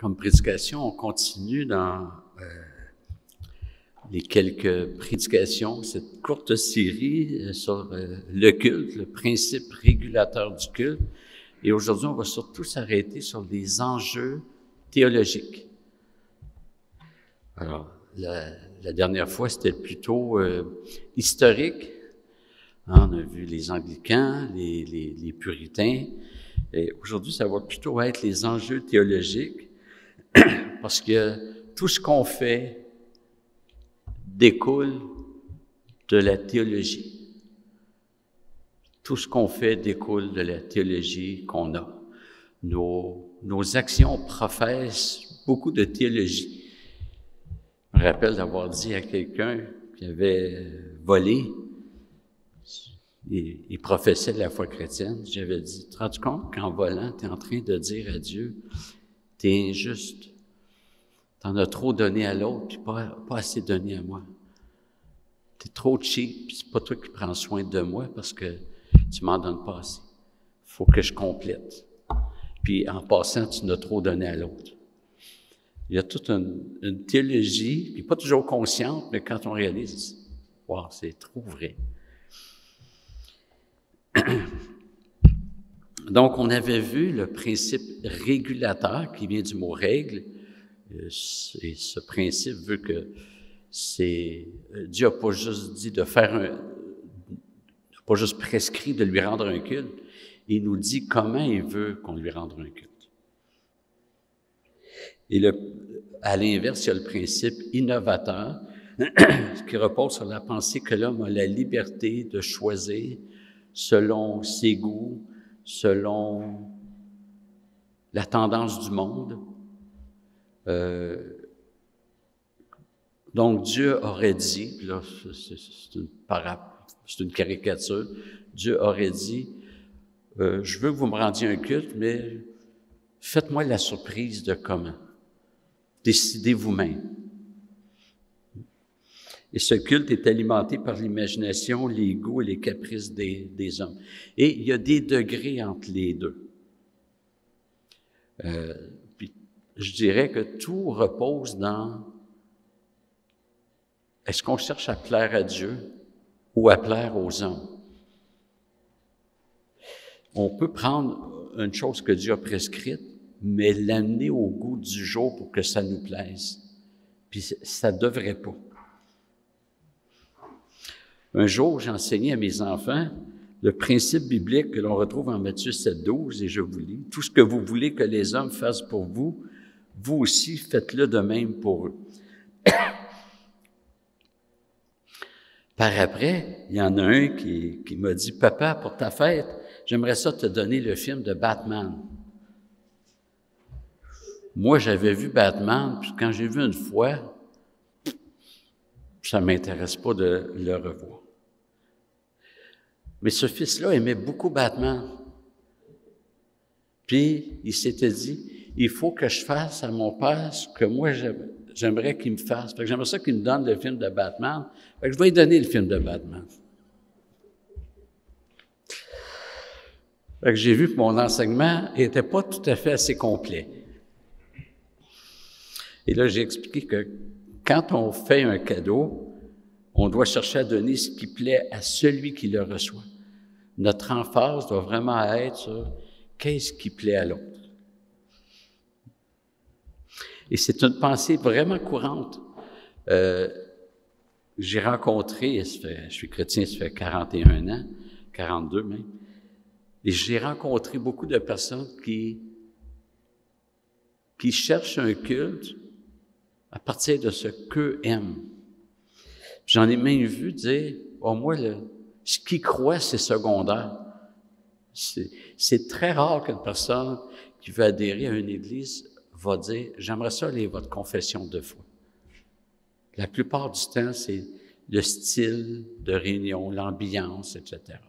Comme prédication, on continue dans les quelques prédications, cette courte série sur le culte, le principe régulateur du culte. Et aujourd'hui, on va surtout s'arrêter sur les enjeux théologiques. Alors, la dernière fois, c'était plutôt historique. Hein, on a vu les anglicans, les puritains. Et aujourd'hui, ça va plutôt être les enjeux théologiques, parce que tout ce qu'on fait découle de la théologie. Tout ce qu'on fait découle de la théologie qu'on a. Nos actions professent beaucoup de théologie. Je me rappelle d'avoir dit à quelqu'un qui avait volé, il professait de la foi chrétienne. J'avais dit, te rends-tu compte qu'en volant, tu es en train de dire à Dieu, tu es injuste. Tu en as trop donné à l'autre, puis pas assez donné à moi. Tu es trop cheap, puis c'est pas toi qui prends soin de moi parce que tu m'en donnes pas assez. Il faut que je complète. Puis en passant, tu n'as trop donné à l'autre. Il y a toute une théologie, puis pas toujours consciente, mais quand on réalise, wow, c'est trop vrai. Donc, on avait vu le principe régulateur qui vient du mot règle. Et ce principe veut que Dieu n'a pas juste dit de faire pas juste prescrit de lui rendre un culte. Il nous dit comment il veut qu'on lui rende un culte. Et à l'inverse, il y a le principe innovateur qui repose sur la pensée que l'homme a la liberté de choisir selon ses goûts, selon la tendance du monde. Donc, Dieu aurait dit, puis là, c'est une caricature, Dieu aurait dit, je veux que vous me rendiez un culte, mais faites-moi la surprise de comment. Décidez vous-même. Et ce culte est alimenté par l'imagination, les goûts et les caprices des hommes. Et il y a des degrés entre les deux. Puis, je dirais que tout repose dans est-ce qu'on cherche à plaire à Dieu ou à plaire aux hommes? On peut prendre une chose que Dieu a prescrite, mais l'amener au goût du jour pour que ça nous plaise. Puis ça ne devrait pas. Un jour, j'enseignais à mes enfants le principe biblique que l'on retrouve en Matthieu 7,12, et je vous lis. Tout ce que vous voulez que les hommes fassent pour vous, vous aussi faites-le de même pour eux. Par après, il y en a un qui m'a dit, « Papa, pour ta fête, j'aimerais ça te donner le film de Batman. » Moi, j'avais vu Batman, puis quand j'ai vu une fois, ça ne m'intéresse pas de le revoir. Mais ce fils-là aimait beaucoup Batman. Puis, il s'était dit, il faut que je fasse à mon père ce que moi j'aimerais qu'il me fasse. Fait que j'aimerais ça qu'il me donne le film de Batman. Fait que je vais lui donner le film de Batman. Fait que j'ai vu que mon enseignement n'était pas tout à fait assez complet. Et là, j'ai expliqué que quand on fait un cadeau, on doit chercher à donner ce qui plaît à celui qui le reçoit. Notre emphase doit vraiment être sur qu'est-ce qui plaît à l'autre. Et c'est une pensée vraiment courante. J'ai rencontré, je suis chrétien, ça fait 41 ans, 42 même, et j'ai rencontré beaucoup de personnes qui cherchent un culte à partir de ce qu'eux aiment. J'en ai même vu dire, moi, ce qui croit, c'est secondaire. C'est très rare qu'une personne qui veut adhérer à une église va dire, j'aimerais ça lire votre confession de foi. La plupart du temps, c'est le style de réunion, l'ambiance, etc.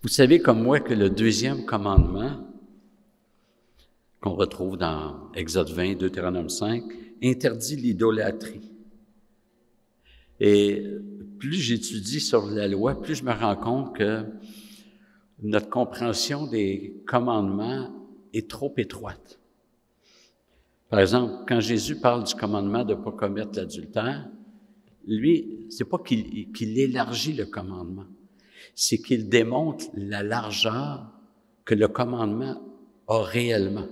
Vous savez comme moi que le deuxième commandement, qu'on retrouve dans Exode 20, Deutéronome 5, interdit l'idolâtrie. Et plus j'étudie sur la loi, plus je me rends compte que notre compréhension des commandements est trop étroite. Par exemple, quand Jésus parle du commandement de ne pas commettre l'adultère, lui, c'est pas qu'il élargit le commandement, c'est qu'il démontre la largeur que le commandement a réellement.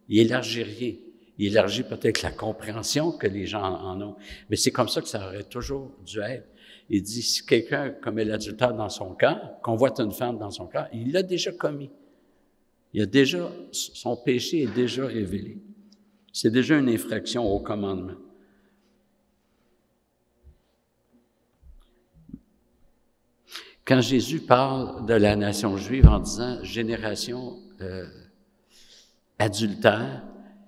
Il élargit rien. Il élargit peut-être la compréhension que les gens en ont. Mais c'est comme ça que ça aurait toujours dû être. Il dit, si quelqu'un commet l'adultère dans son cœur, convoite une femme dans son cœur, il l'a déjà commis. Son péché est déjà révélé. C'est déjà une infraction au commandement. Quand Jésus parle de la nation juive en disant « génération adultère »,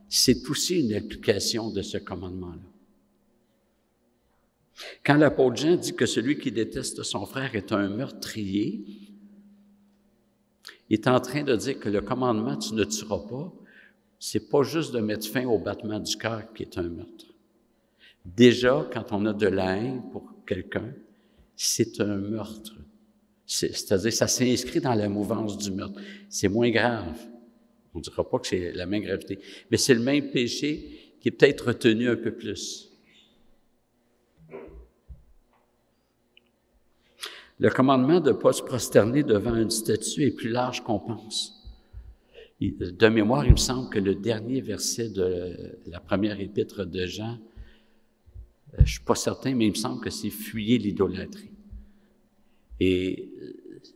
c'est aussi une application de ce commandement-là. Quand l'apôtre Jean dit que celui qui déteste son frère est un meurtrier, il est en train de dire que le commandement « tu ne tueras pas », c'est pas juste de mettre fin au battement du cœur qui est un meurtre. Déjà, quand on a de la haine pour quelqu'un, c'est un meurtre. C'est-à-dire, ça s'inscrit dans la mouvance du meurtre. C'est moins grave. On ne dira pas que c'est la même gravité. Mais c'est le même péché qui est peut-être retenu un peu plus. Le commandement de ne pas se prosterner devant une statue est plus large qu'on pense. De mémoire, il me semble que le dernier verset de la première épître de Jean, je ne suis pas certain, mais il me semble que c'est « fuyez l'idolâtrie ». Et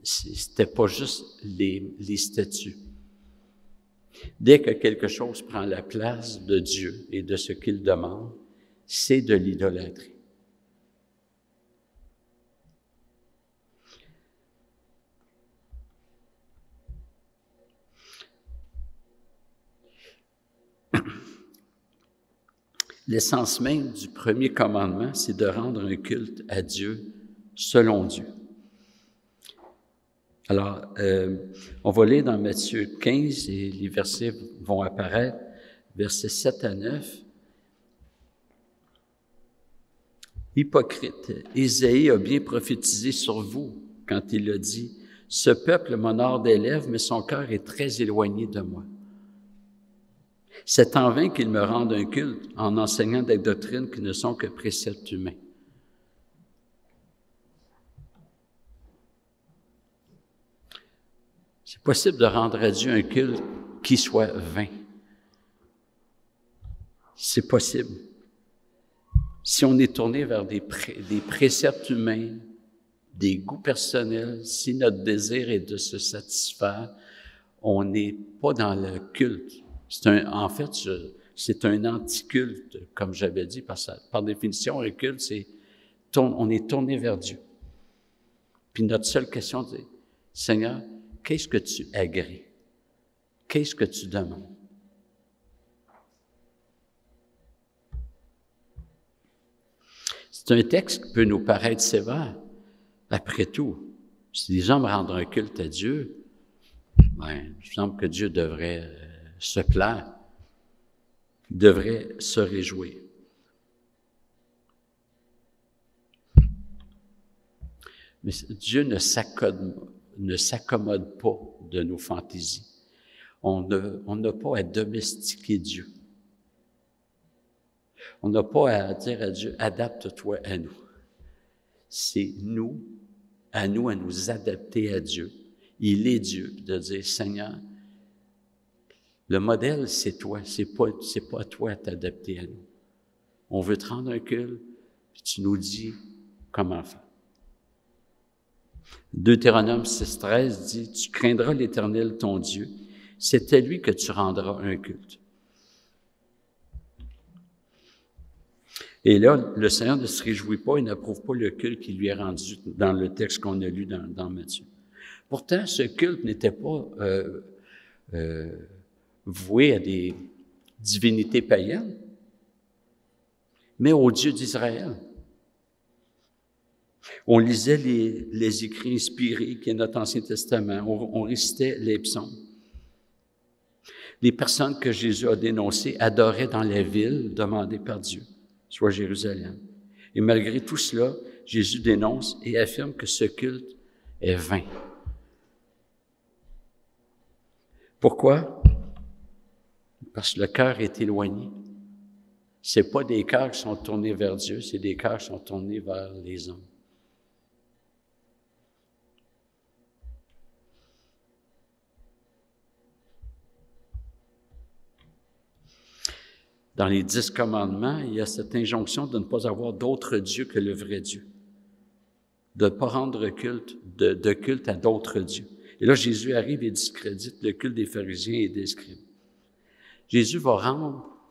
c'était pas juste les statues. Dès que quelque chose prend la place de Dieu et de ce qu'il demande, c'est de l'idolâtrie. L'essence même du premier commandement, c'est de rendre un culte à Dieu selon Dieu. Alors, on va lire dans Matthieu 15 et les versets vont apparaître, versets 7 à 9. Hypocrite, Ésaïe a bien prophétisé sur vous quand il a dit « Ce peuple m'honore des lèvres, mais son cœur est très éloigné de moi. C'est en vain qu'ils me rendent un culte en enseignant des doctrines qui ne sont que préceptes humains. » C'est possible de rendre à Dieu un culte qui soit vain. C'est possible. Si on est tourné vers des préceptes humains, des goûts personnels, si notre désir est de se satisfaire, on n'est pas dans le culte. En fait, c'est un anti-culte, comme j'avais dit, par définition, un culte, on est tourné vers Dieu. Puis notre seule question, c'est, Seigneur, qu'est-ce que tu agrées? Qu'est-ce que tu demandes? C'est un texte qui peut nous paraître sévère. Après tout, si les hommes rendent un culte à Dieu, il semble que Dieu devrait se plaire, devrait se réjouir. Mais Dieu ne s'accommode pas de nos fantaisies. On n'a pas à domestiquer Dieu. On n'a pas à dire à Dieu, adapte-toi à nous. C'est à nous adapter à Dieu. Il est Dieu, de dire, Seigneur, le modèle, c'est toi, c'est pas toi à t'adapter à nous. On veut te rendre un culte, puis tu nous dis comment faire. Deutéronome 6,13 dit, « Tu craindras l'Éternel ton Dieu, c'est à lui que tu rendras un culte. » Et là, le Seigneur ne se réjouit pas, il n'approuve pas le culte qui lui est rendu dans le texte qu'on a lu dans Matthieu. Pourtant, ce culte n'était pas voué à des divinités païennes, mais au Dieu d'Israël. On lisait les écrits inspirés qui est notre Ancien Testament, on récitait les psaumes. Les personnes que Jésus a dénoncées adoraient dans la ville demandée par Dieu, soit Jérusalem. Et malgré tout cela, Jésus dénonce et affirme que ce culte est vain. Pourquoi? Parce que le cœur est éloigné. C'est pas des cœurs qui sont tournés vers Dieu, c'est des cœurs qui sont tournés vers les hommes. Dans les 10 commandements, il y a cette injonction de ne pas avoir d'autre Dieu que le vrai Dieu, de ne pas rendre culte, de culte à d'autres dieux. Et là, Jésus arrive et discrédite le culte des pharisiens et des scribes. Jésus va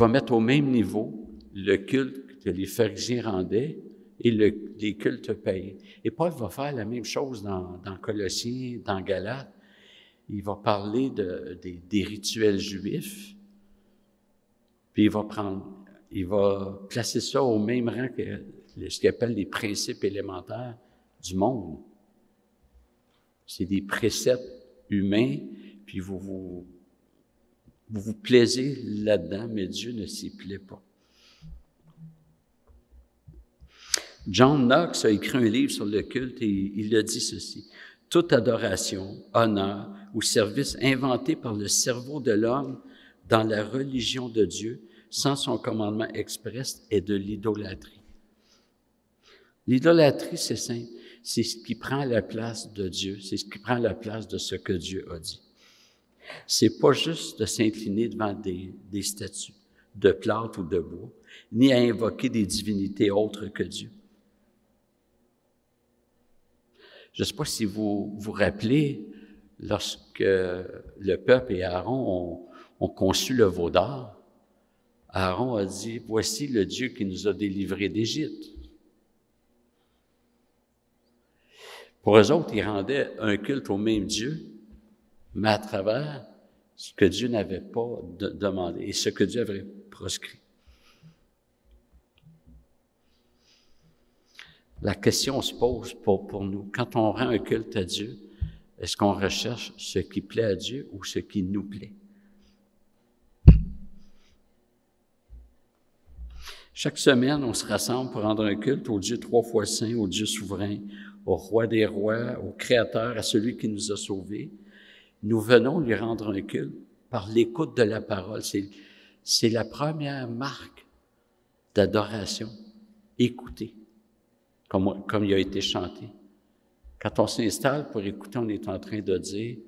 mettre au même niveau le culte que les pharisiens rendaient et les cultes païens. Et Paul va faire la même chose dans Colossiens, dans Galates. Il va parler des rituels juifs, puis il va placer ça au même rang que ce qu'il appelle les principes élémentaires du monde. C'est des préceptes humains, puis vous plaisez là-dedans, mais Dieu ne s'y plaît pas. John Knox a écrit un livre sur le culte et il a dit ceci. Toute adoration, honneur ou service inventé par le cerveau de l'homme dans la religion de Dieu, sans son commandement express, est de l'idolâtrie. L'idolâtrie, c'est simple. C'est ce qui prend la place de Dieu. C'est ce qui prend la place de ce que Dieu a dit. C'est pas juste de s'incliner devant des statues de plâtre ou de bois, ni à invoquer des divinités autres que Dieu. Je ne sais pas si vous vous rappelez, lorsque le peuple et Aaron ont conçu le veau d'or, Aaron a dit, « Voici le Dieu qui nous a délivrés d'Égypte. » Pour eux autres, ils rendaient un culte au même Dieu, mais à travers ce que Dieu n'avait pas demandé et ce que Dieu avait proscrit. La question se pose pour nous. Quand on rend un culte à Dieu, est-ce qu'on recherche ce qui plaît à Dieu ou ce qui nous plaît? Chaque semaine, on se rassemble pour rendre un culte au Dieu 3 fois saint, au Dieu souverain, au Roi des rois, au Créateur, à celui qui nous a sauvés. Nous venons lui rendre un culte par l'écoute de la parole. C'est la première marque d'adoration. Écouter. Comme il a été chanté. Quand on s'installe pour écouter, on est en train de dire,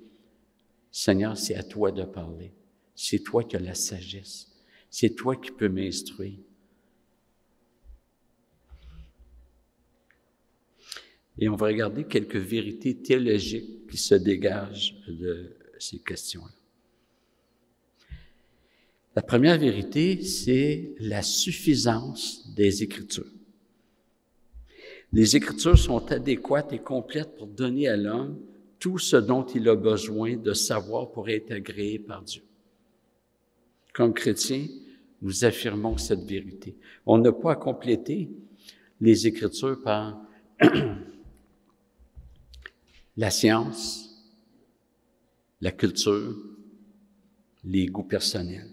« Seigneur, c'est à toi de parler. C'est toi qui as la sagesse. C'est toi qui peux m'instruire. » Et on va regarder quelques vérités théologiques qui se dégagent de ces questions-là. La première vérité, c'est la suffisance des Écritures. Les Écritures sont adéquates et complètes pour donner à l'homme tout ce dont il a besoin de savoir pour être agréé par Dieu. Comme chrétiens, nous affirmons cette vérité. On n'a pas à compléter les Écritures par la science, la culture, les goûts personnels.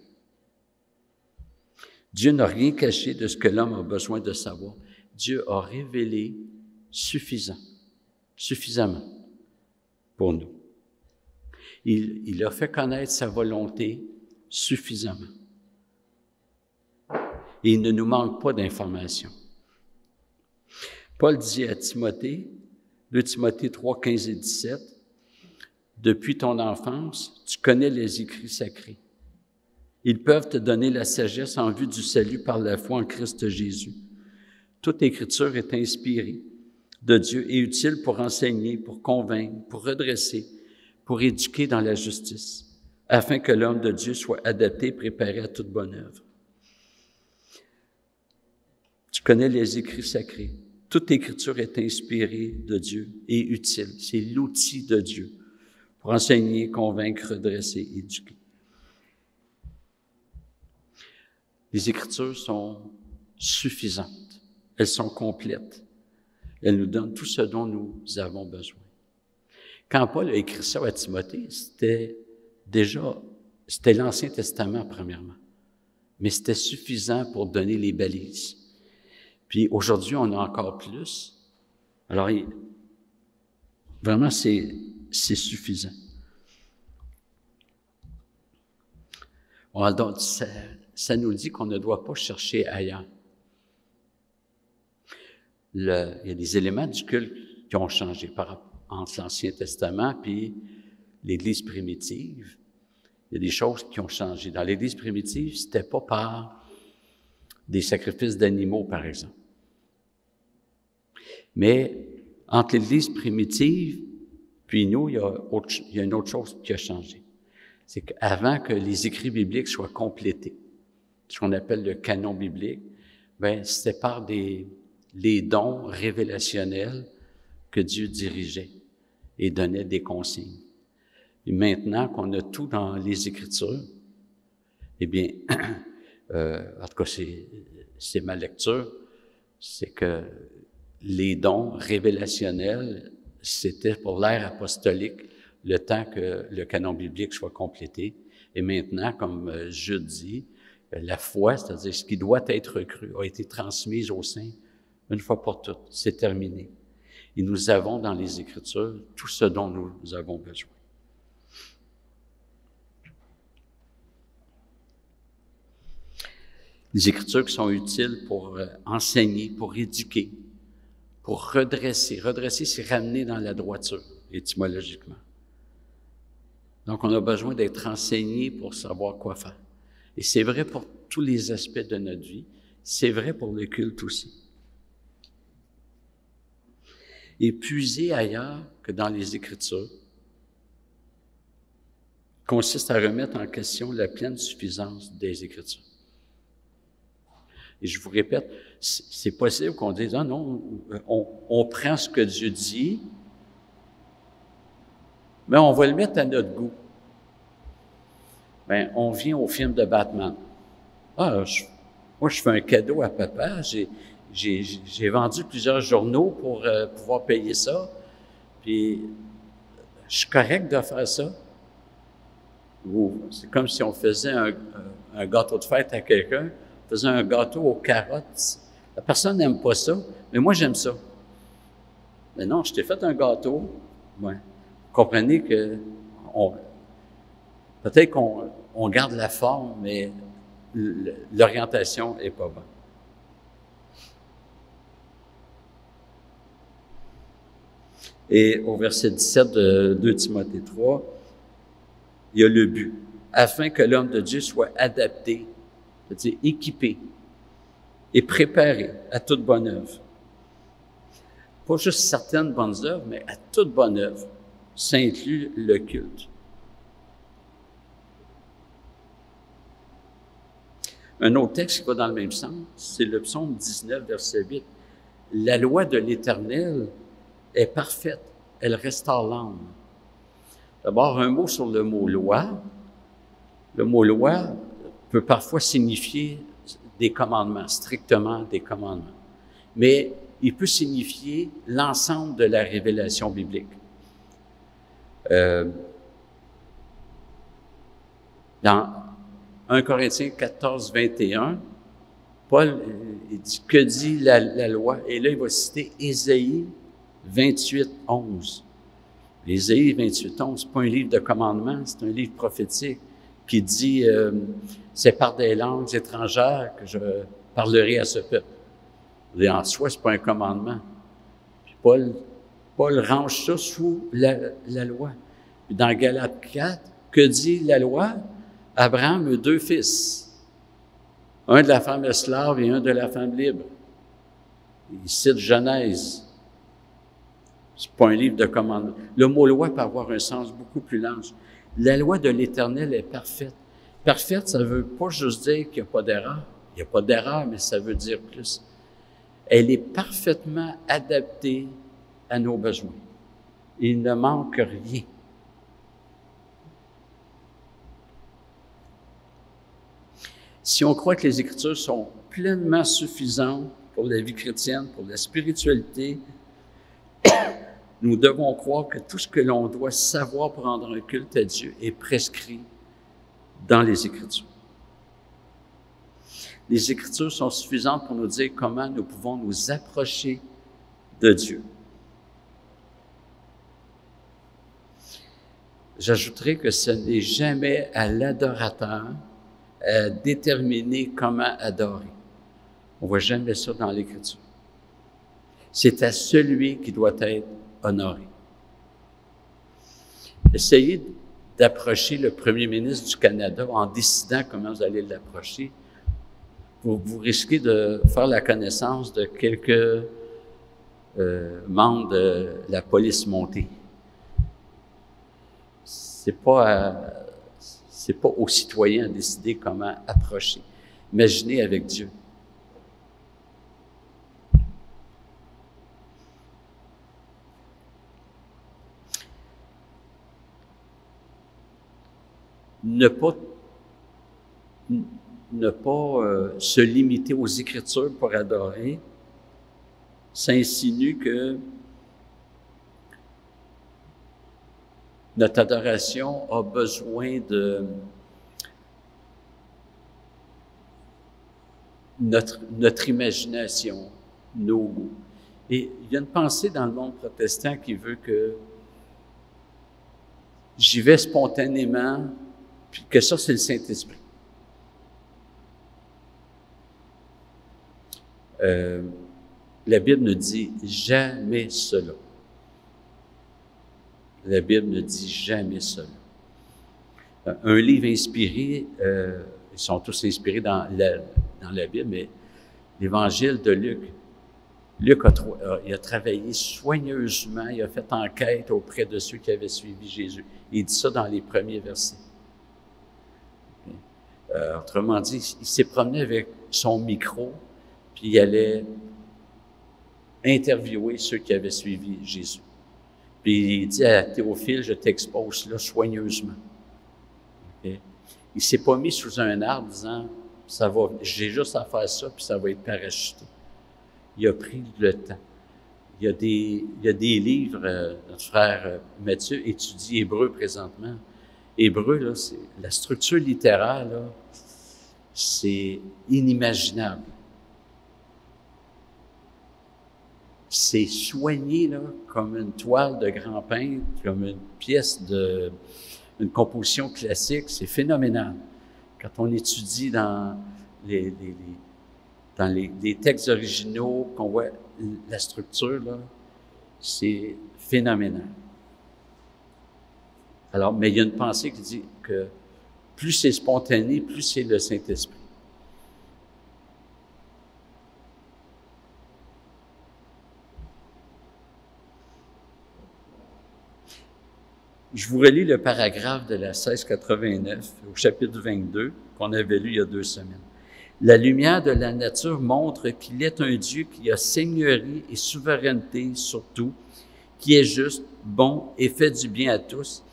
Dieu n'a rien caché de ce que l'homme a besoin de savoir. Dieu a révélé suffisamment pour nous. Il a fait connaître sa volonté suffisamment. Et il ne nous manque pas d'informations. Paul dit à Timothée, 2 Timothée 3, 15 et 17, « Depuis ton enfance, tu connais les Écrits sacrés. Ils peuvent te donner la sagesse en vue du salut par la foi en Christ Jésus. Toute Écriture est inspirée de Dieu et utile pour enseigner, pour convaincre, pour redresser, pour éduquer dans la justice, afin que l'homme de Dieu soit adapté, préparé à toute bonne œuvre. » Tu connais les Écrits sacrés. Toute Écriture est inspirée de Dieu et utile. C'est l'outil de Dieu pour enseigner, convaincre, redresser, éduquer. Les Écritures sont suffisantes. Elles sont complètes. Elles nous donnent tout ce dont nous avons besoin. Quand Paul a écrit ça à Timothée, c'était l'Ancien Testament, premièrement. Mais c'était suffisant pour donner les balises. Puis aujourd'hui, on a encore plus. Alors, vraiment, c'est suffisant. Donc, ça nous dit qu'on ne doit pas chercher ailleurs. Il y a des éléments du culte qui ont changé entre l'Ancien Testament puis l'Église primitive. Il y a des choses qui ont changé. Dans l'Église primitive, c'était pas par des sacrifices d'animaux, par exemple. Mais entre l'Église primitive puis nous, il y a une autre chose qui a changé. C'est qu'avant que les écrits bibliques soient complétés, ce qu'on appelle le canon biblique, c'était par les dons révélationnels que Dieu dirigeait et donnait des consignes. Et maintenant qu'on a tout dans les Écritures, eh bien, en tout cas, c'est ma lecture, c'est que les dons révélationnels, c'était pour l'ère apostolique, le temps que le canon biblique soit complété. Et maintenant, comme Jude dit, la foi, c'est-à-dire ce qui doit être cru, a été transmise aux saints une fois pour toutes. C'est terminé. Et nous avons dans les Écritures tout ce dont nous avons besoin. Les Écritures qui sont utiles pour enseigner, pour éduquer, pour redresser. Redresser, c'est ramener dans la droiture, étymologiquement. Donc, on a besoin d'être enseigné pour savoir quoi faire. Et c'est vrai pour tous les aspects de notre vie. C'est vrai pour le culte aussi. Et puiser ailleurs que dans les Écritures consiste à remettre en question la pleine suffisance des Écritures. Et je vous répète, c'est possible qu'on dise, ah non, on prend ce que Dieu dit, mais on va le mettre à notre goût. On vient au film de Batman. Ah, moi, je fais un cadeau à papa. J'ai vendu plusieurs journaux pour pouvoir payer ça. Puis, je suis correct de faire ça. C'est comme si on faisait un gâteau de fête à quelqu'un, on faisait un gâteau aux carottes. La personne n'aime pas ça, mais moi, j'aime ça. Mais non, je t'ai fait un gâteau. Ouais. Vous comprenez que peut-être qu'on garde la forme, mais l'orientation est pas bonne. Et au verset 17 de 2 Timothée 3, il y a le but, afin que l'homme de Dieu soit adapté, c'est-à-dire équipé et préparé à toute bonne œuvre. Pas juste certaines bonnes œuvres, mais à toute bonne œuvre. Ça inclut le culte. Un autre texte qui va dans le même sens, c'est le psaume 19, verset 8. La loi de l'Éternel est parfaite, elle restaure l'âme. D'abord, un mot sur le mot loi. Le mot loi peut parfois signifier des commandements, strictement des commandements. Mais il peut signifier l'ensemble de la révélation biblique. Dans 1 Corinthiens 14, 21, Paul il dit « Que dit la loi? » Et là, il va citer Ésaïe 28, 11. Ésaïe 28, 11, c'est pas un livre de commandements, c'est un livre prophétique qui dit c'est par des langues étrangères que je parlerai à ce peuple. Et en soi, c'est pas un commandement. Puis Paul range ça sous la loi. Puis dans Galates 4, que dit la loi? Abraham a 2 fils. Un de la femme esclave et un de la femme libre. Il cite Genèse. C'est pas un livre de commandement. Le mot loi peut avoir un sens beaucoup plus large. La loi de l'Éternel est parfaite. Parfaite, ça veut pas juste dire qu'il n'y a pas d'erreur. Il n'y a pas d'erreur, mais ça veut dire plus. Elle est parfaitement adaptée à nos besoins. Il ne manque rien. Si on croit que les Écritures sont pleinement suffisantes pour la vie chrétienne, pour la spiritualité, nous devons croire que tout ce que l'on doit savoir pour rendre un culte à Dieu est prescrit dans les Écritures. Les Écritures sont suffisantes pour nous dire comment nous pouvons nous approcher de Dieu. J'ajouterai que ce n'est jamais à l'adorateur à déterminer comment adorer. On ne voit jamais ça dans l'Écriture. C'est à celui qui doit être honoré. Essayez d'approcher le premier ministre du Canada en décidant comment vous allez l'approcher. Vous risquez de faire la connaissance de quelques membres de la police montée. C'est pas aux citoyens à décider comment approcher. Imaginez avec Dieu. Ne pas se limiter aux Écritures pour adorer, ça insinue que notre adoration a besoin de notre imagination, nos goûts. Et il y a une pensée dans le monde protestant qui veut que j'y vais spontanément, puis que ça, c'est le Saint-Esprit. La Bible ne dit jamais cela. La Bible ne dit jamais cela. Un livre inspiré, ils sont tous inspirés dans la Bible, mais l'Évangile de Luc. Luc il a travaillé soigneusement, il a fait enquête auprès de ceux qui avaient suivi Jésus. Il dit ça dans les premiers versets. Autrement dit, il s'est promené avec son micro, puis il allait interviewer ceux qui avaient suivi Jésus. Puis il dit à Théophile, je t'expose là soigneusement. Okay? Il s'est pas mis sous un arbre disant, j'ai juste à faire ça, puis ça va être parachuté. Il a pris le temps. Il y a des livres, notre frère Mathieu étudie Hébreu présentement. Hébreu, là, c'est la structure littéraire, là, c'est inimaginable. C'est soigné, là, comme une toile de grand peintre, comme une pièce une composition classique, c'est phénoménal. Quand on étudie dans les textes originaux, qu'on voit la structure, là, c'est phénoménal. Alors, mais il y a une pensée qui dit que plus c'est spontané, plus c'est le Saint-Esprit. Je vous relis le paragraphe de la 1689 au chapitre 22 qu'on avait lu il y a 2 semaines. La lumière de la nature montre qu'il est un Dieu qui a seigneurie et souveraineté sur tout, qui est juste, bon et fait du bien à tous,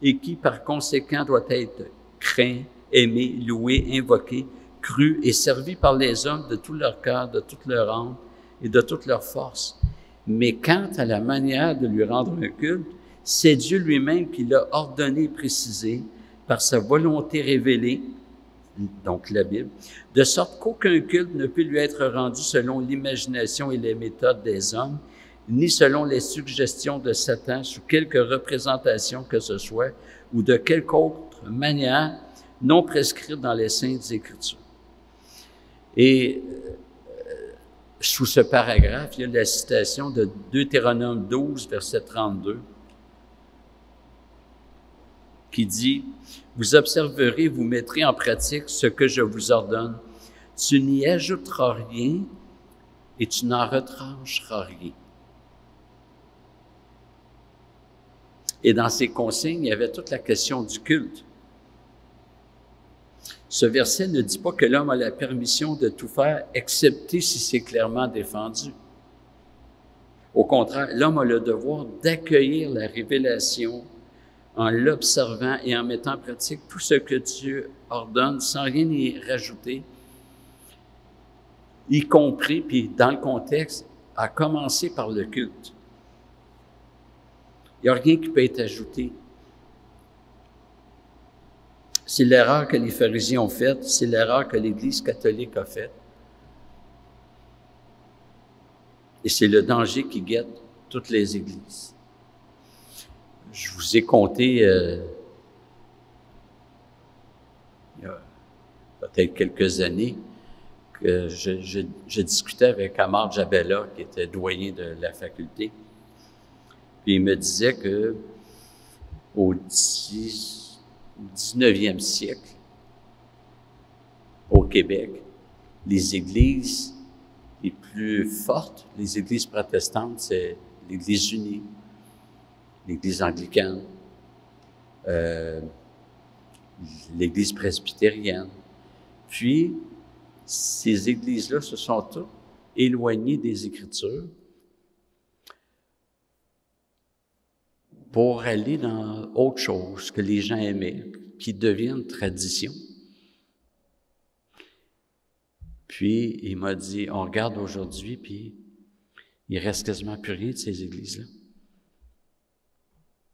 et qui, par conséquent, doit être craint, aimé, loué, invoqué, cru et servi par les hommes de tout leur cœur, de toute leur âme et de toute leur force. Mais quant à la manière de lui rendre un culte, c'est Dieu lui-même qui l'a ordonné et précisé par sa volonté révélée, donc la Bible, de sorte qu'aucun culte ne peut lui être rendu selon l'imagination et les méthodes des hommes, ni selon les suggestions de Satan sous quelque représentation que ce soit, ou de quelque autre manière non prescrite dans les Saintes Écritures. Et sous ce paragraphe, il y a la citation de Deutéronome 12, verset 32, qui dit « Vous observerez, vous mettrez en pratique ce que je vous ordonne. Tu n'y ajouteras rien et tu n'en retrancheras rien. » Et dans ces consignes, il y avait toute la question du culte. Ce verset ne dit pas que l'homme a la permission de tout faire, excepté si c'est clairement défendu. Au contraire, l'homme a le devoir d'accueillir la révélation en l'observant et en mettant en pratique tout ce que Dieu ordonne sans rien y rajouter, y compris, puis dans le contexte, à commencer par le culte. Il n'y a rien qui peut être ajouté. C'est l'erreur que les pharisiens ont faite, c'est l'erreur que l'Église catholique a faite. Et c'est le danger qui guette toutes les églises. Je vous ai conté, il y a peut-être quelques années, que je discutais avec Amar Jabella, qui était doyen de la faculté. Puis il me disait que au 19e siècle, au Québec, les églises les plus fortes, les églises protestantes, c'est l'Église unie, l'Église anglicane, l'Église presbytérienne. Puis, ces églises-là se sont toutes éloignées des Écritures pour aller dans autre chose que les gens aimaient, qui deviennent tradition. Puis, il m'a dit, on regarde aujourd'hui, puis il reste quasiment plus rien de ces églises-là.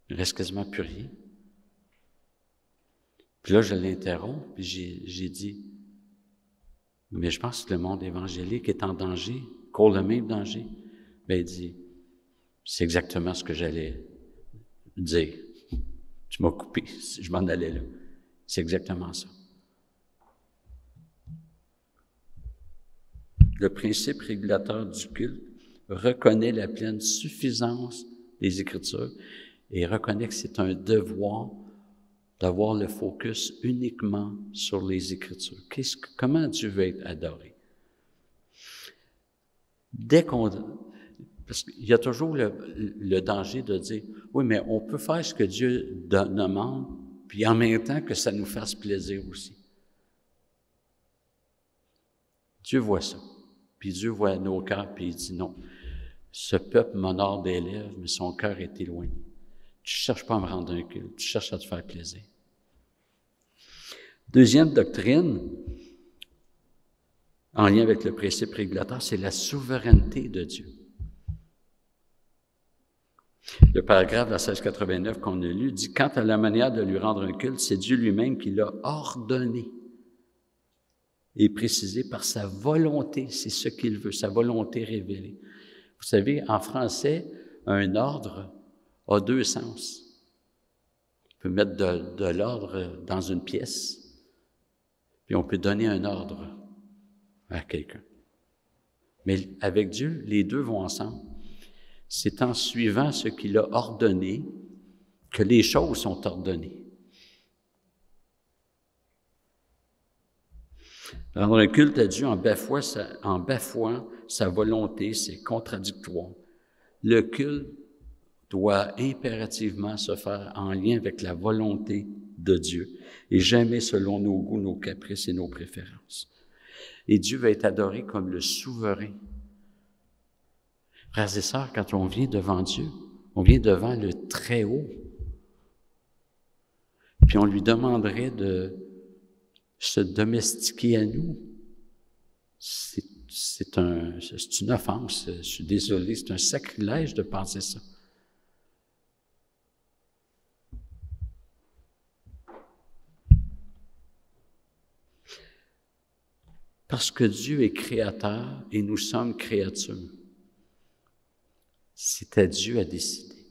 Il reste quasiment plus rien. Puis là, je l'interromps, puis j'ai dit, mais je pense que le monde évangélique est en danger, court le même danger. Bien, il dit, c'est exactement ce que j'allais dire. Tu m'as coupé, je m'en allais là. C'est exactement ça. Le principe régulateur du culte reconnaît la pleine suffisance des Écritures et reconnaît que c'est un devoir d'avoir le focus uniquement sur les Écritures. Comment Dieu veut être adoré? Parce qu'il y a toujours le danger de dire, oui, mais on peut faire ce que Dieu demande, puis en même temps que ça nous fasse plaisir aussi. Dieu voit ça. Puis Dieu voit nos cœurs, puis il dit non. Ce peuple m'honore des lèvres, mais son cœur est éloigné. Tu ne cherches pas à me rendre un culte, tu cherches à te faire plaisir. Deuxième doctrine, en lien avec le principe régulateur, c'est la souveraineté de Dieu. Le paragraphe de la 1689 qu'on a lu dit « Quant à la manière de lui rendre un culte, c'est Dieu lui-même qui l'a ordonné et précisé par sa volonté. C'est ce qu'il veut, sa volonté révélée. » Vous savez, en français, un ordre a deux sens. On peut mettre de l'ordre dans une pièce, puis on peut donner un ordre à quelqu'un. Mais avec Dieu, les deux vont ensemble. C'est en suivant ce qu'il a ordonné que les choses sont ordonnées. Rendre un culte à Dieu en bafouant sa volonté, c'est contradictoire. Le culte doit impérativement se faire en lien avec la volonté de Dieu et jamais selon nos goûts, nos caprices et nos préférences. Et Dieu va être adoré comme le souverain. Frères et sœurs, quand on vient devant Dieu, on vient devant le Très-Haut. Puis on lui demanderait de se domestiquer à nous. C'est une offense, je suis désolé, c'est un sacrilège de penser ça. Parce que Dieu est créateur et nous sommes créatures. C'est à Dieu à décider.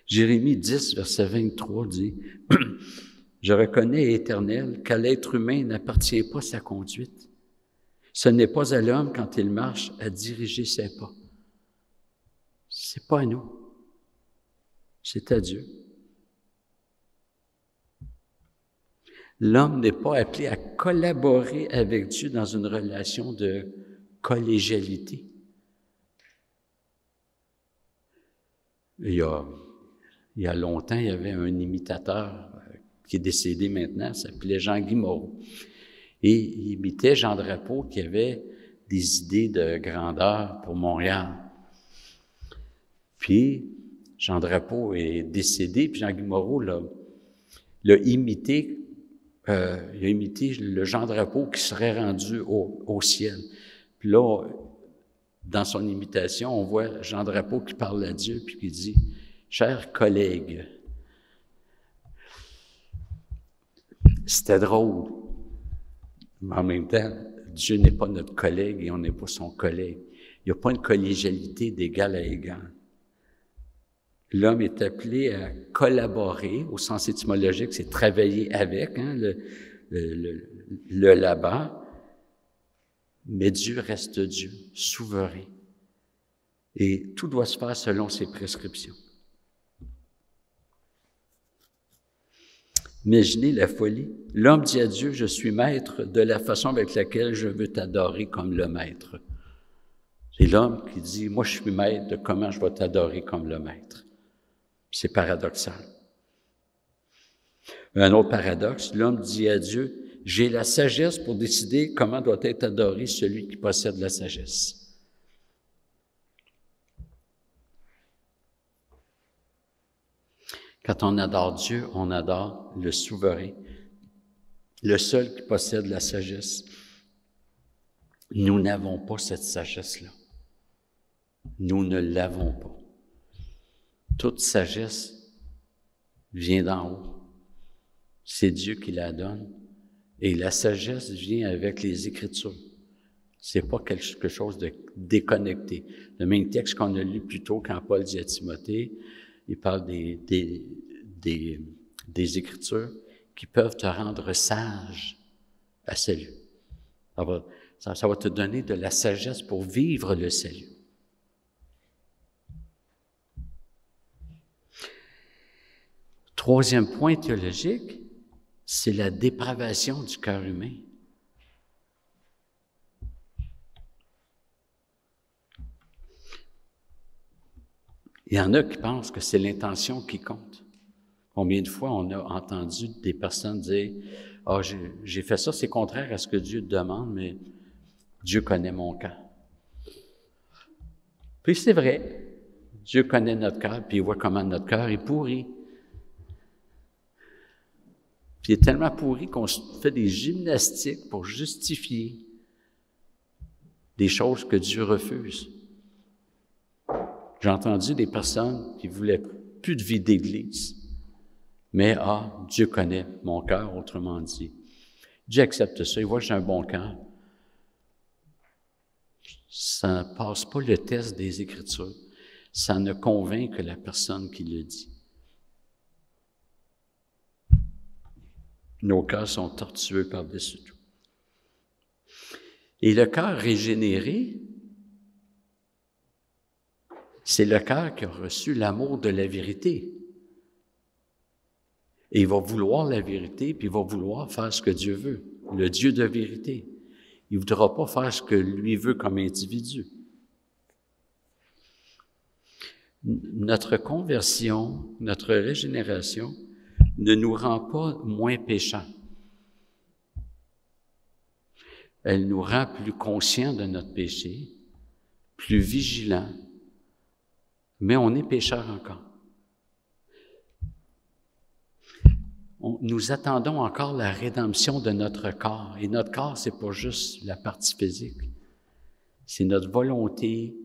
Jérémie 10, verset 23 dit « Je reconnais, Éternel, qu'à l'être humain n'appartient pas sa conduite. Ce n'est pas à l'homme, quand il marche, à diriger ses pas. » C'est pas à nous. C'est à Dieu. L'homme n'est pas appelé à collaborer avec Dieu dans une relation de collégialité. Il y a longtemps, il y avait un imitateur qui est décédé maintenant, s'appelait Jean-Guy Moreau. Et il imitait Jean Drapeau qui avait des idées de grandeur pour Montréal. Puis, Jean Drapeau est décédé, puis Jean-Guy Moreau l'a imité. Il a imité le Jean Drapeau qui serait rendu au ciel. Puis là, dans son imitation, on voit Jean Drapeau qui parle à Dieu, puis qui dit « Chers collègues, C'était drôle. Mais en même temps, Dieu n'est pas notre collègue et on n'est pas son collègue. Il n'y a pas une collégialité d'égal à égal. L'homme est appelé à collaborer, au sens étymologique, c'est travailler avec, hein, le Laban. Mais Dieu reste Dieu, souverain. Et tout doit se faire selon ses prescriptions. Imaginez la folie. L'homme dit à Dieu, je suis maître de la façon avec laquelle je veux t'adorer comme le maître. C'est l'homme qui dit, moi je suis maître de comment je vais t'adorer comme le maître. C'est paradoxal. Un autre paradoxe, l'homme dit à Dieu, j'ai la sagesse pour décider comment doit être adoré celui qui possède la sagesse. Quand on adore Dieu, on adore le souverain, le seul qui possède la sagesse. Nous n'avons pas cette sagesse-là. Nous ne l'avons pas. Toute sagesse vient d'en haut. C'est Dieu qui la donne. Et la sagesse vient avec les Écritures. C'est pas quelque chose de déconnecté. Le même texte qu'on a lu plus tôt quand Paul dit à Timothée, il parle des Écritures qui peuvent te rendre sage à salut. Ça va te donner de la sagesse pour vivre le salut. Troisième point théologique, c'est la dépravation du cœur humain. Il y en a qui pensent que c'est l'intention qui compte. Combien de fois on a entendu des personnes dire « Ah, j'ai fait ça, c'est contraire à ce que Dieu demande, mais Dieu connaît mon cœur. » Puis c'est vrai, Dieu connaît notre cœur, puis il voit comment notre cœur est pourri. Puis il est tellement pourri qu'on fait des gymnastiques pour justifier des choses que Dieu refuse. J'ai entendu des personnes qui voulaient plus de vie d'église, mais Dieu connaît mon cœur, autrement dit. Dieu accepte ça, il voit que j'ai un bon cœur. Ça ne passe pas le test des Écritures. Ça ne convainc que la personne qui le dit. Nos cœurs sont tortueux par-dessus tout. Et le cœur régénéré, c'est le cœur qui a reçu l'amour de la vérité. Et il va vouloir la vérité, puis il va vouloir faire ce que Dieu veut, le Dieu de vérité. Il ne voudra pas faire ce que lui veut comme individu. Notre conversion, notre régénération ne nous rend pas moins péchants. Elle nous rend plus conscients de notre péché, plus vigilants, mais on est pécheurs encore. Nous attendons encore la rédemption de notre corps. Et notre corps, c'est pas juste la partie physique. C'est notre volonté,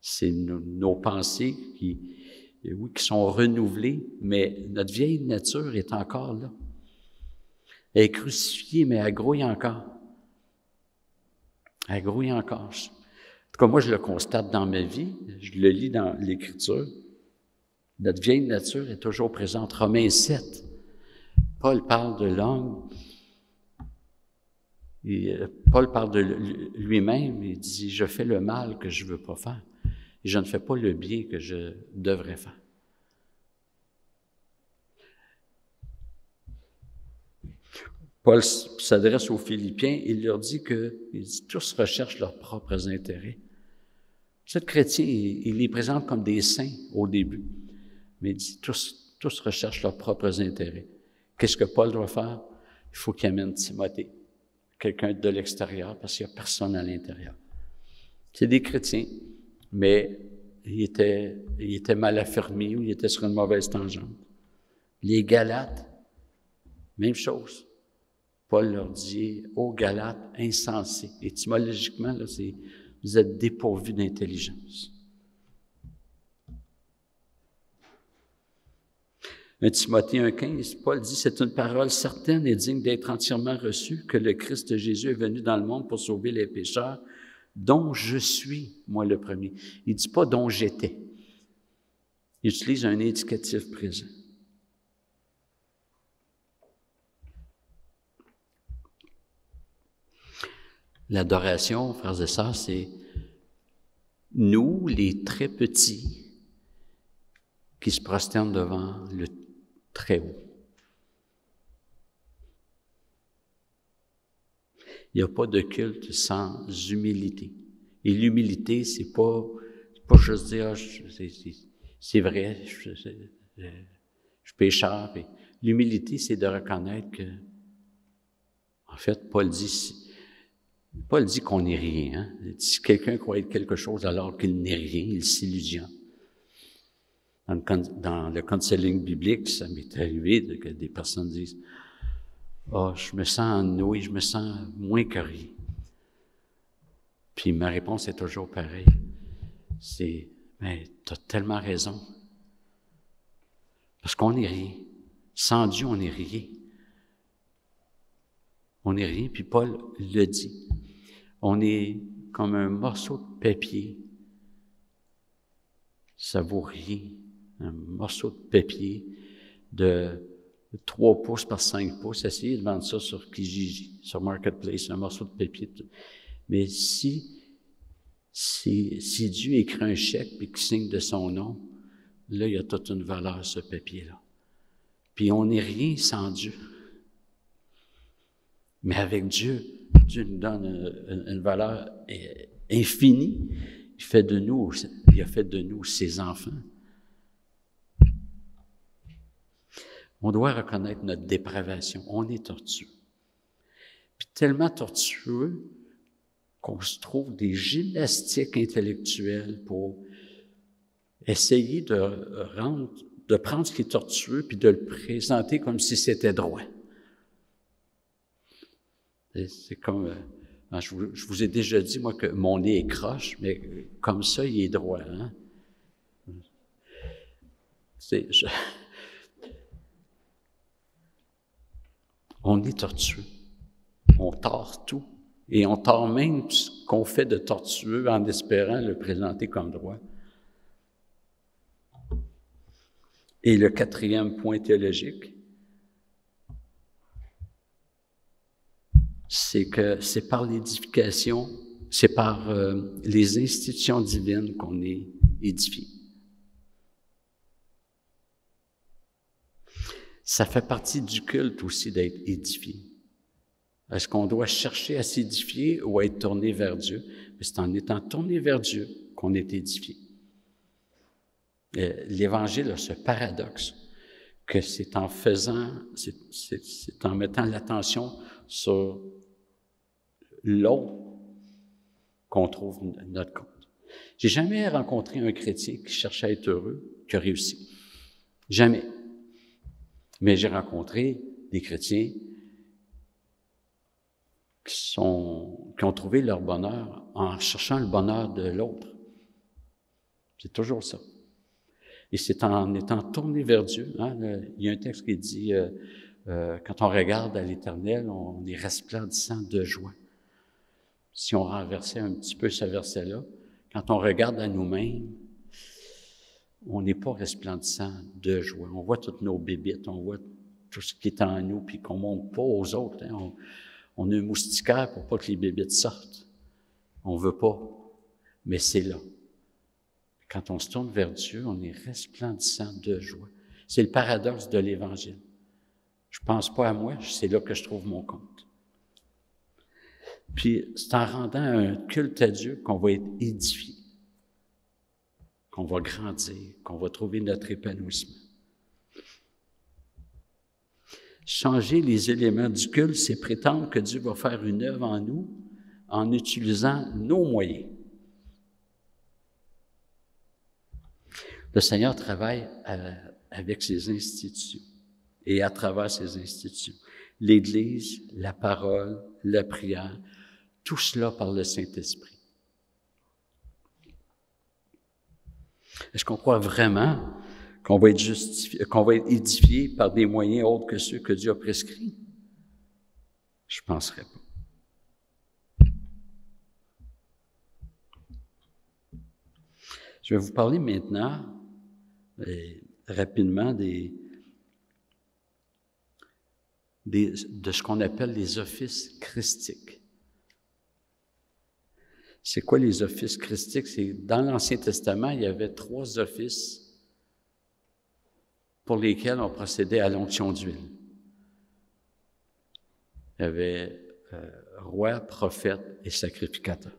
c'est nos pensées qui sont renouvelées, mais notre vieille nature est encore là. Elle est crucifiée, mais elle grouille encore. Elle grouille encore. En tout cas, moi, je le constate dans ma vie, je le lis dans l'Écriture. Notre vieille nature est toujours présente. Romains 7, Paul parle de l'homme. Paul parle de lui-même, il dit « Je fais le mal que je ne veux pas faire, et je ne fais pas le bien que je devrais faire. » Paul s'adresse aux Philippiens, il leur dit tous recherchent leurs propres intérêts. Cet chrétien, il les présente comme des saints au début. Mais il dit, tous recherchent leurs propres intérêts. Qu'est-ce que Paul doit faire? Il faut qu'il amène Timothée, quelqu'un de l'extérieur, parce qu'il n'y a personne à l'intérieur. C'est des chrétiens, mais ils étaient mal affermis ou ils étaient sur une mauvaise tangente. Les Galates, même chose. Paul leur dit, aux Galates, insensés. Étymologiquement, là, vous êtes dépourvus d'intelligence. 1 Timothée 1,15, Paul dit, c'est une parole certaine et digne d'être entièrement reçue que le Christ Jésus est venu dans le monde pour sauver les pécheurs, dont je suis, moi le premier. Il ne dit pas dont j'étais. Il utilise un indicatif présent. L'adoration, frères et sœurs, c'est nous, les très petits, qui se prosternent devant le très haut. Il n'y a pas de culte sans humilité. Et l'humilité, c'est pas juste dire, c'est vrai, je suis pécheur. L'humilité, c'est de reconnaître que, en fait, Paul dit qu'on n'est rien. Hein? Si quelqu'un croit être quelque chose alors qu'il n'est rien, il s'illusionne. Dans le counseling biblique, ça m'est arrivé que des personnes disent « Ah, je me sens ennuyé, je me sens moins que rien. » Puis ma réponse est toujours pareille. C'est « Mais tu as tellement raison. » Parce qu'on n'est rien. Sans Dieu, on n'est rien. On n'est rien, puis Paul le dit. On est comme un morceau de papier. Ça vaut rien. Un morceau de papier de 3 pouces par 5 pouces. Essayez de vendre ça sur Kijiji, sur Marketplace, un morceau de papier. Mais si Dieu écrit un chèque et qu'il signe de son nom, là, il y a toute une valeur, ce papier-là. Puis on n'est rien sans Dieu. Mais avec Dieu, Dieu nous donne une valeur infinie. Il a fait de nous ses enfants. On doit reconnaître notre dépravation. On est tortueux. Puis tellement tortueux qu'on se trouve des gymnastiques intellectuelles pour essayer de prendre ce qui est tortueux puis de le présenter comme si c'était droit. C'est comme, je vous ai déjà dit, moi, que mon nez est croche, mais comme ça, il est droit. Hein? On est tortueux. On tord tout. Et on tord même ce qu'on fait de tortueux en espérant le présenter comme droit. Et le 4e point théologique, c'est que c'est par l'édification, c'est par les institutions divines qu'on est édifié. Ça fait partie du culte aussi d'être édifié. Est-ce qu'on doit chercher à s'édifier ou à être tourné vers Dieu? Mais c'est en étant tourné vers Dieu qu'on est édifié. L'Évangile a ce paradoxe que c'est en mettant l'attention sur l'autre qu'on trouve notre compte. J'ai jamais rencontré un chrétien qui cherchait à être heureux, qui a réussi. Jamais. Mais j'ai rencontré des chrétiens qui ont trouvé leur bonheur en cherchant le bonheur de l'autre. C'est toujours ça. Et c'est en étant tourné vers Dieu. Hein, il y a un texte qui dit quand on regarde à l'Éternel, on est resplendissant de joie. Si on renversait un petit peu ce verset-là, quand on regarde à nous-mêmes, on n'est pas resplendissant de joie. On voit toutes nos bébites, on voit tout ce qui est en nous, puis qu'on ne montre pas aux autres. Hein. On a un moustiquaire pour pas que les bébites sortent. On veut pas, mais c'est là. Quand on se tourne vers Dieu, on est resplendissant de joie. C'est le paradoxe de l'Évangile. Je pense pas à moi, c'est là que je trouve mon compte. Puis, c'est en rendant un culte à Dieu qu'on va être édifié, qu'on va grandir, qu'on va trouver notre épanouissement. Changer les éléments du culte, c'est prétendre que Dieu va faire une œuvre en nous en utilisant nos moyens. Le Seigneur travaille avec ses institutions et à travers ses institutions. L'Église, la parole, la prière, tout cela par le Saint-Esprit. Est-ce qu'on croit vraiment qu'on va être justifié, qu'on va être édifié par des moyens autres que ceux que Dieu a prescrits? Je ne penserais pas. Je vais vous parler maintenant, rapidement, de ce qu'on appelle les offices christiques. C'est quoi les offices christiques? C'est dans l'Ancien Testament, il y avait 3 offices pour lesquels on procédait à l'onction d'huile. Il y avait roi, prophète et sacrificateur.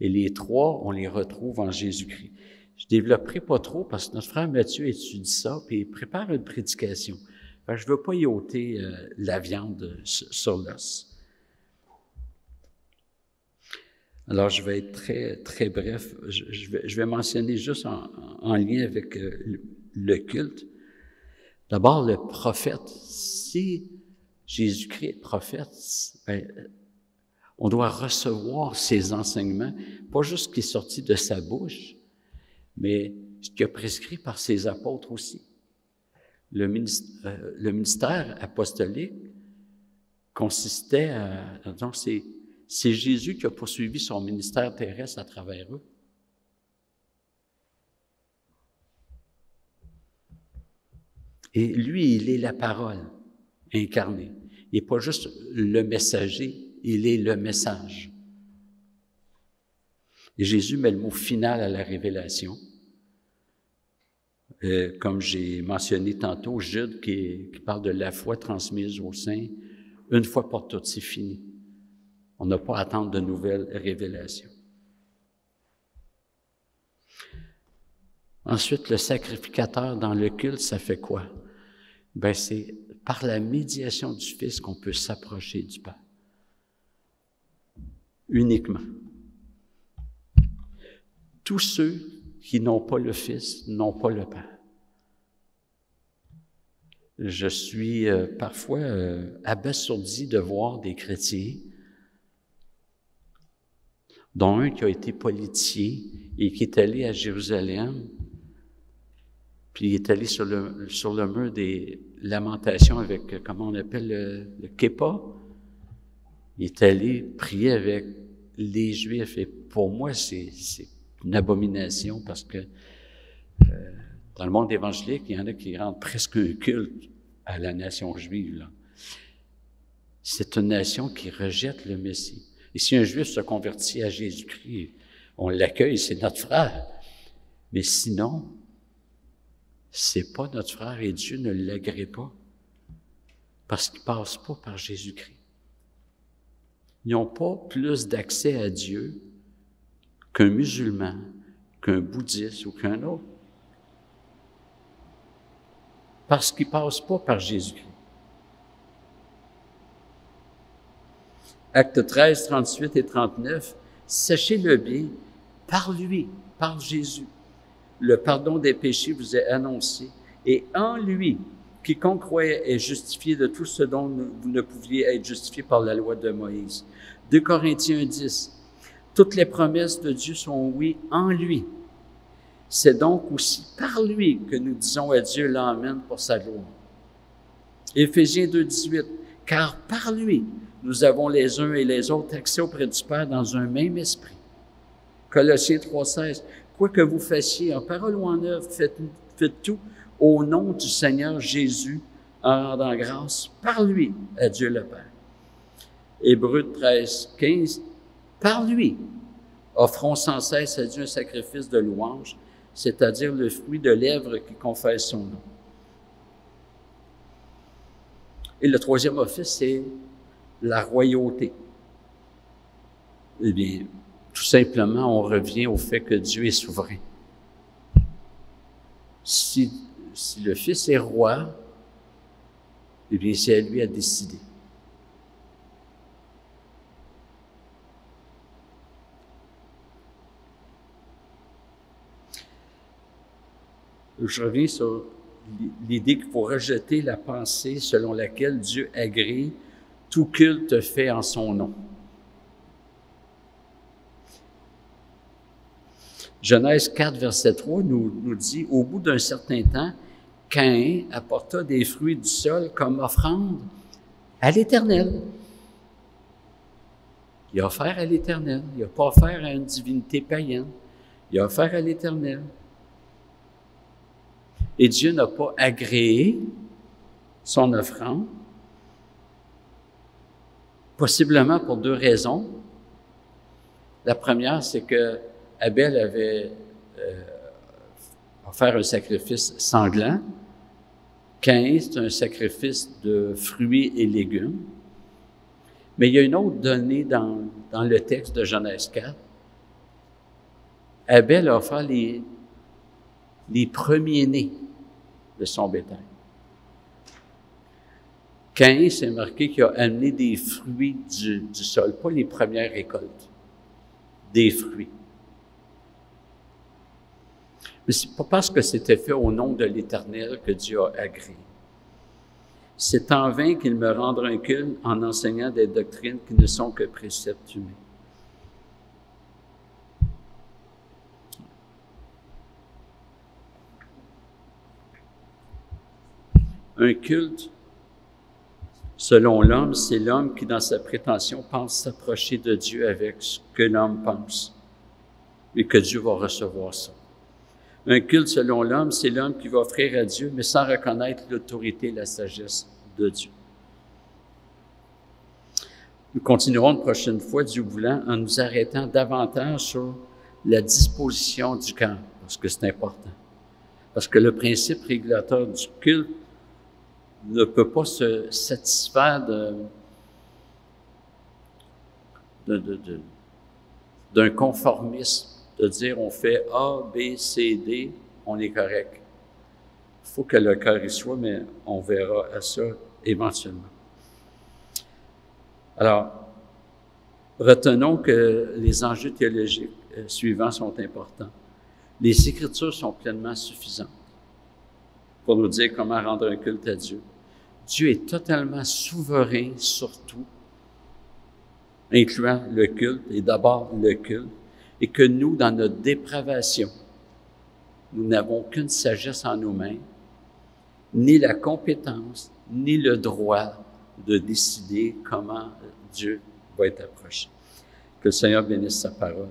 Et les 3, on les retrouve en Jésus-Christ. Je ne développerai pas trop parce que notre frère Mathieu étudie ça, puis il prépare une prédication. Enfin, je ne veux pas y ôter la viande sur l'os. Alors, je vais être très, très bref. Je vais mentionner juste en lien avec le culte. D'abord, le prophète. Si Jésus-Christ est prophète, on doit recevoir ses enseignements, pas juste ce qui est sorti de sa bouche, mais ce qu'il a prescrit par ses apôtres aussi. Le ministère apostolique consistait à... Donc, c'est Jésus qui a poursuivi son ministère terrestre à travers eux. Et lui, il est la parole incarnée. Il n'est pas juste le messager, il est le message. Et Jésus met le mot final à la révélation. Comme j'ai mentionné tantôt, Jude qui parle de la foi transmise aux saints, une fois pour toutes, c'est fini. On n'a pas à attendre de nouvelles révélations. Ensuite, le sacrificateur dans le culte, ça fait quoi? Ben, c'est par la médiation du Fils qu'on peut s'approcher du Père. Uniquement. Tous ceux qui n'ont pas le Fils n'ont pas le Père. Je suis parfois abasourdi de voir des chrétiens, dont un qui a été politicien et qui est allé à Jérusalem, puis il est allé sur le mur des lamentations avec, comment on appelle, le Képpa. Il est allé prier avec les Juifs. Et pour moi, c'est une abomination parce que dans le monde évangélique, il y en a qui rendent presque un culte à la nation juive, là. C'est une nation qui rejette le Messie. Et si un Juif se convertit à Jésus-Christ, on l'accueille, c'est notre frère. Mais sinon, c'est pas notre frère et Dieu ne l'agrée pas parce qu'il passe pas par Jésus-Christ. Ils n'ont pas plus d'accès à Dieu qu'un musulman, qu'un bouddhiste ou qu'un autre. Parce qu'ils passent pas par Jésus-Christ. Actes 13, 38 et 39, sachez-le bien, par lui, par Jésus, le pardon des péchés vous est annoncé, et en lui, quiconque croyait est justifié de tout ce dont vous ne pouviez être justifié par la loi de Moïse. 2 Corinthiens 10, toutes les promesses de Dieu sont oui en lui. C'est donc aussi par lui que nous disons à Dieu l'Amen pour sa gloire. Éphésiens 2, 18, car par lui, nous avons les uns et les autres accès auprès du Père dans un même esprit. Colossiens 3, 16, quoi que vous fassiez en parole ou en œuvre, faites tout au nom du Seigneur Jésus, en rendant grâce par lui à Dieu le Père. Hébreux 13, 15, par lui, offrons sans cesse à Dieu un sacrifice de louange, c'est-à-dire le fruit de lèvres qui confesse son nom. Et le troisième office, c'est la royauté. Eh bien, tout simplement, on revient au fait que Dieu est souverain. Si le Fils est roi, eh bien, c'est à lui à décider. Je reviens sur l'idée qu'il faut rejeter la pensée selon laquelle Dieu agrée tout culte fait en son nom. Genèse 4, verset 3 nous dit, « Au bout d'un certain temps, Caïn apporta des fruits du sol comme offrande à l'Éternel. » Il a offert à l'Éternel. Il n'a pas offert à une divinité païenne. Il a offert à l'Éternel. Et Dieu n'a pas agréé son offrande, possiblement pour deux raisons. La première, c'est que Abel avait offert un sacrifice sanglant. Caïn, c'est un sacrifice de fruits et légumes. Mais il y a une autre donnée dans le texte de Genèse 4. Abel a offert les premiers-nés de son bétail. Caïn, c'est marqué qu'il a amené des fruits du sol, pas les premières récoltes, des fruits. Mais c'est pas parce que c'était fait au nom de l'Éternel que Dieu a agréé. C'est en vain qu'il me rendra un culte en enseignant des doctrines qui ne sont que préceptes humains. Un culte, selon l'homme, c'est l'homme qui, dans sa prétention, pense s'approcher de Dieu avec ce que l'homme pense et que Dieu va recevoir ça. Un culte, selon l'homme, c'est l'homme qui va offrir à Dieu, mais sans reconnaître l'autorité et la sagesse de Dieu. Nous continuerons une prochaine fois, Dieu voulant, en nous arrêtant davantage sur la disposition du cœur, parce que c'est important. Parce que le principe régulateur du culte ne peut pas se satisfaire d'un conformisme, de dire on fait A, B, C, D, on est correct. Il faut que le cœur y soit, mais on verra à ça éventuellement. Alors, retenons que les enjeux théologiques suivants sont importants. Les Écritures sont pleinement suffisantes pour nous dire comment rendre un culte à Dieu. Dieu est totalement souverain sur tout, incluant le culte, et d'abord le culte, et que nous, dans notre dépravation, nous n'avons qu'une sagesse en nous-mêmes, ni la compétence, ni le droit de décider comment Dieu va être approché. Que le Seigneur bénisse sa parole.